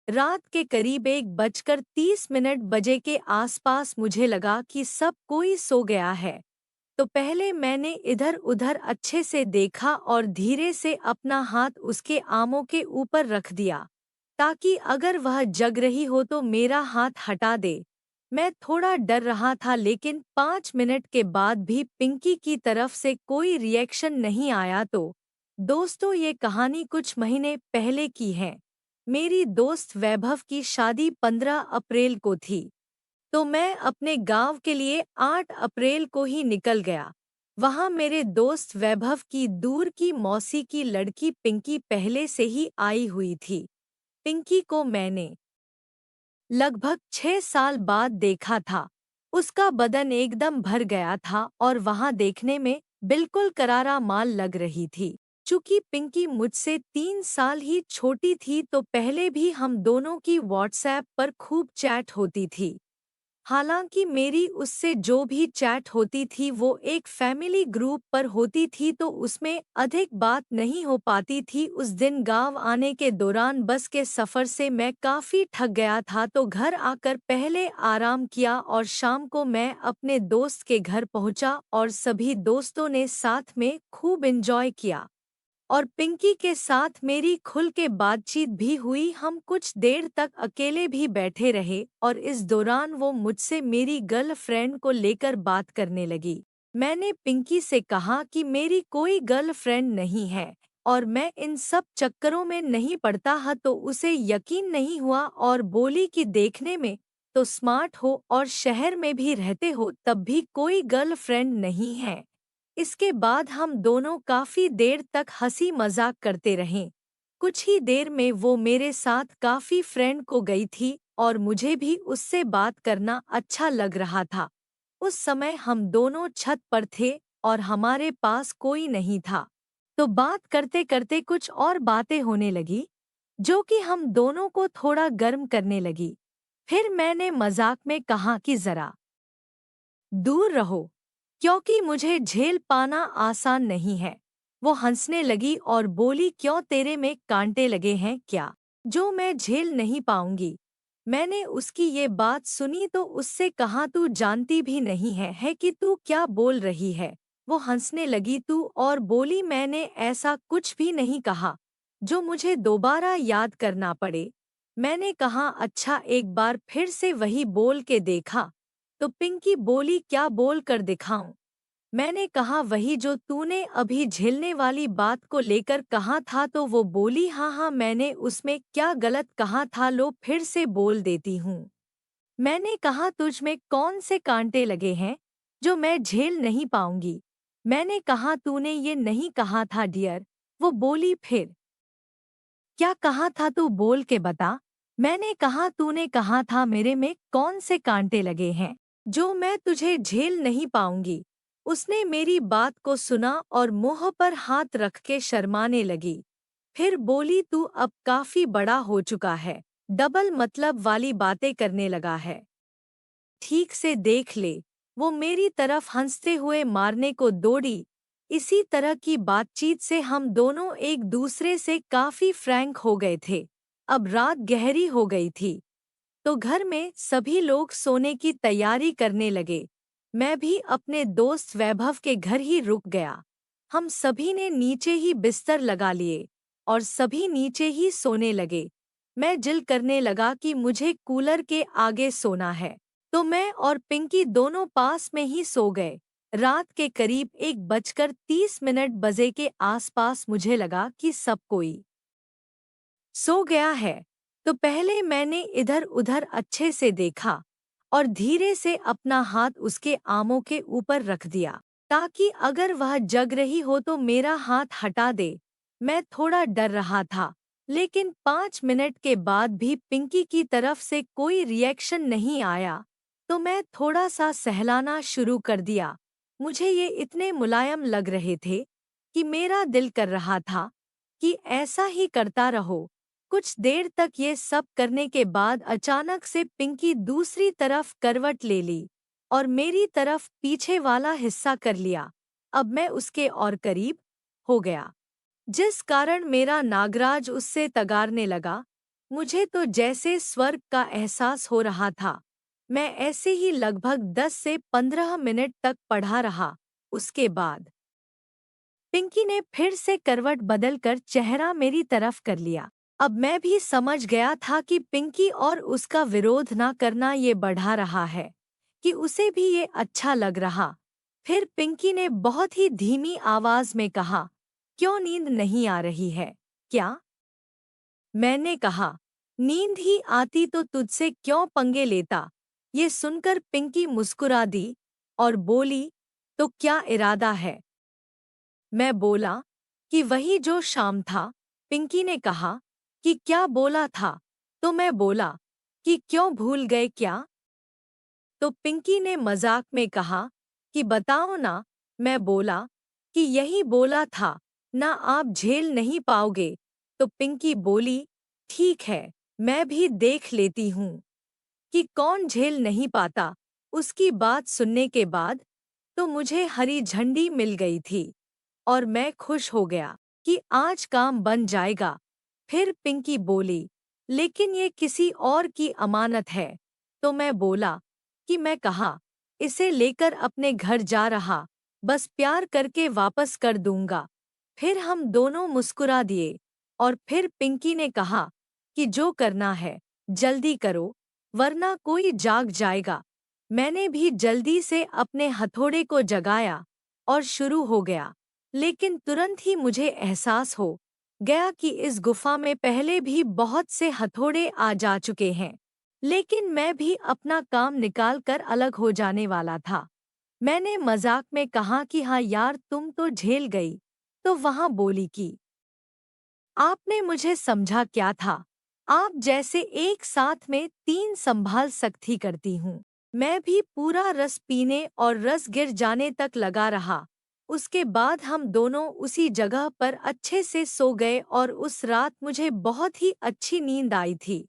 रात के करीब 1:30 बजे के आसपास मुझे लगा कि सब कोई सो गया है। तो पहले मैंने इधर-उधर अच्छे से देखा और धीरे से अपना हाथ उसके आमों के ऊपर रख दिया, ताकि अगर वह जग रही हो तो मेरा हाथ हटा दे। मैं थोड़ा डर रहा था, लेकिन 5 मिनट के बाद भी पिंकी की तरफ से कोई रिएक्शन नहीं आया। तो दोस्तों, ये कहानी कुछ महीने पहले की है। मेरी दोस्त वैभव की शादी 15 अप्रैल को थी। तो मैं अपने गांव के लिए 8 अप्रैल को ही निकल गया। वहां मेरे दोस्त वैभव की दूर की मौसी की लड़की पिंकी पहले से ही आई हुई थी। पिंकी को मैंने लगभग 6 साल बाद देखा था। उसका बदन एकदम भर गया था और वहां देखने में बिल्कुल करारा माल लग रही थी। चूंकि पिंकी मुझसे 3 साल ही छोटी थी, तो पहले भी हम दोनों की व्हाट्सएप पर खूब चैट होती थी। हालांकि मेरी उससे जो भी चैट होती थी वो एक फैमिली ग्रुप पर होती थी, तो उसमें अधिक बात नहीं हो पाती थी। उस दिन गांव आने के दौरान बस के सफ़र से मैं काफ़ी थक गया था, तो घर आकर पहले आराम किया और शाम को मैं अपने दोस्त के घर पहुंचा और सभी दोस्तों ने साथ में खूब एंजॉय किया। और पिंकी के साथ मेरी खुल के बातचीत भी हुई। हम कुछ देर तक अकेले भी बैठे रहे और इस दौरान वो मुझसे मेरी गर्लफ्रेंड को लेकर बात करने लगी। मैंने पिंकी से कहा कि मेरी कोई गर्लफ्रेंड नहीं है और मैं इन सब चक्करों में नहीं पड़ता है, तो उसे यकीन नहीं हुआ और बोली कि देखने में तो स्मार्ट हो और शहर में भी रहते हो, तब भी कोई गर्लफ्रेंड नहीं है। इसके बाद हम दोनों काफी देर तक हंसी मजाक करते रहे। कुछ ही देर में वो मेरे साथ काफी फ्रेंड को गई थी और मुझे भी उससे बात करना अच्छा लग रहा था। उस समय हम दोनों छत पर थे और हमारे पास कोई नहीं था। तो बात करते करते कुछ और बातें होने लगी, जो कि हम दोनों को थोड़ा गर्म करने लगी। फिर मैंने मजाक में कहा कि जरा दूर रहो, क्योंकि मुझे झेल पाना आसान नहीं है। वो हंसने लगी और बोली, क्यों, तेरे में कांटे लगे हैं क्या, जो मैं झेल नहीं पाऊंगी? मैंने उसकी ये बात सुनी तो उससे कहा, तू जानती भी नहीं है कि तू क्या बोल रही है। वो हंसने लगी तू और बोली, मैंने ऐसा कुछ भी नहीं कहा जो मुझे दोबारा याद करना पड़े। मैंने कहा, अच्छा एक बार फिर से वही बोल के देखा। तो पिंकी बोली, क्या बोल कर दिखाऊं? मैंने कहा, वही जो तूने अभी झेलने वाली बात को लेकर कहा था। तो वो बोली, हाँ हाँ, मैंने उसमें क्या गलत कहा था, लो फिर से बोल देती हूँ। मैंने कहा, तुझ में कौन से कांटे लगे हैं जो मैं झेल नहीं पाऊंगी? मैंने कहा, तूने ये नहीं कहा था डियर। वो बोली, फिर क्या कहा था, तू बोल के बता। मैंने कहा, तूने कहा था मेरे में कौन से कांटे लगे हैं जो मैं तुझे झेल नहीं पाऊंगी। उसने मेरी बात को सुना और मुंह पर हाथ रख के शर्माने लगी। फिर बोली, तू अब काफी बड़ा हो चुका है, डबल मतलब वाली बातें करने लगा है। ठीक से देख ले। वो मेरी तरफ हंसते हुए मारने को दौड़ी। इसी तरह की बातचीत से हम दोनों एक दूसरे से काफी फ्रैंक हो गए थे। अब रात गहरी हो गई थी, तो घर में सभी लोग सोने की तैयारी करने लगे। मैं भी अपने दोस्त वैभव के घर ही रुक गया। हम सभी ने नीचे ही बिस्तर लगा लिए और सभी नीचे ही सोने लगे। मैं जिल करने लगा कि मुझे कूलर के आगे सोना है, तो मैं और पिंकी दोनों पास में ही सो गए। रात के करीब 1:30 बजे के आसपास मुझे लगा कि सब कोई सो गया है। तो पहले मैंने इधर-उधर अच्छे से देखा और धीरे से अपना हाथ उसके आमों के ऊपर रख दिया, ताकि अगर वह जग रही हो तो मेरा हाथ हटा दे। मैं थोड़ा डर रहा था, लेकिन 5 मिनट के बाद भी पिंकी की तरफ से कोई रिएक्शन नहीं आया, तो मैं थोड़ा सा सहलाना शुरू कर दिया। मुझे ये इतने मुलायम लग रहे थे कि मेरा दिल कर रहा था कि ऐसा ही करता रहो। कुछ देर तक ये सब करने के बाद अचानक से पिंकी दूसरी तरफ करवट ले ली और मेरी तरफ पीछे वाला हिस्सा कर लिया। अब मैं उसके और करीब हो गया, जिस कारण मेरा नागराज उससे तगारने लगा। मुझे तो जैसे स्वर्ग का एहसास हो रहा था। मैं ऐसे ही लगभग 10 से 15 मिनट तक पढ़ा रहा। उसके बाद पिंकी ने फिर से करवट बदलकर चेहरा मेरी तरफ कर लिया। अब मैं भी समझ गया था कि पिंकी और उसका विरोध ना करना ये बढ़ा रहा है, कि उसे भी ये अच्छा लग रहा। फिर पिंकी ने बहुत ही धीमी आवाज में कहा, क्यों नींद नहीं आ रही है क्या? मैंने कहा, नींद ही आती तो तुझसे क्यों पंगे लेता। ये सुनकर पिंकी मुस्कुरा दी और बोली, तो क्या इरादा है? मैं बोला कि वही जो शाम था। पिंकी ने कहा कि क्या बोला था? तो मैं बोला कि क्यों भूल गए क्या? तो पिंकी ने मजाक में कहा कि बताओ ना। मैं बोला कि यही बोला था ना, आप झेल नहीं पाओगे। तो पिंकी बोली, ठीक है, मैं भी देख लेती हूँ कि कौन झेल नहीं पाता। उसकी बात सुनने के बाद तो मुझे हरी झंडी मिल गई थी और मैं खुश हो गया कि आज काम बन जाएगा। फिर पिंकी बोली, लेकिन ये किसी और की अमानत है। तो मैं बोला कि मैं कहा, इसे लेकर अपने घर जा रहा, बस प्यार करके वापस कर दूंगा। फिर हम दोनों मुस्कुरा दिए और फिर पिंकी ने कहा कि जो करना है जल्दी करो, वरना कोई जाग जाएगा। मैंने भी जल्दी से अपने हथौड़े को जगाया और शुरू हो गया। लेकिन तुरंत ही मुझे एहसास हो गया कि इस गुफा में पहले भी बहुत से हथौड़े आ जा चुके हैं। लेकिन मैं भी अपना काम निकाल कर अलग हो जाने वाला था। मैंने मजाक में कहा कि हाँ यार, तुम तो झेल गई। तो वहां बोली कि आपने मुझे समझा क्या था? आप जैसे एक साथ में 3 संभाल सकती करती हूँ। मैं भी पूरा रस पीने और रस गिर जाने तक लगा रहा। उसके बाद हम दोनों उसी जगह पर अच्छे से सो गए और उस रात मुझे बहुत ही अच्छी नींद आई थी।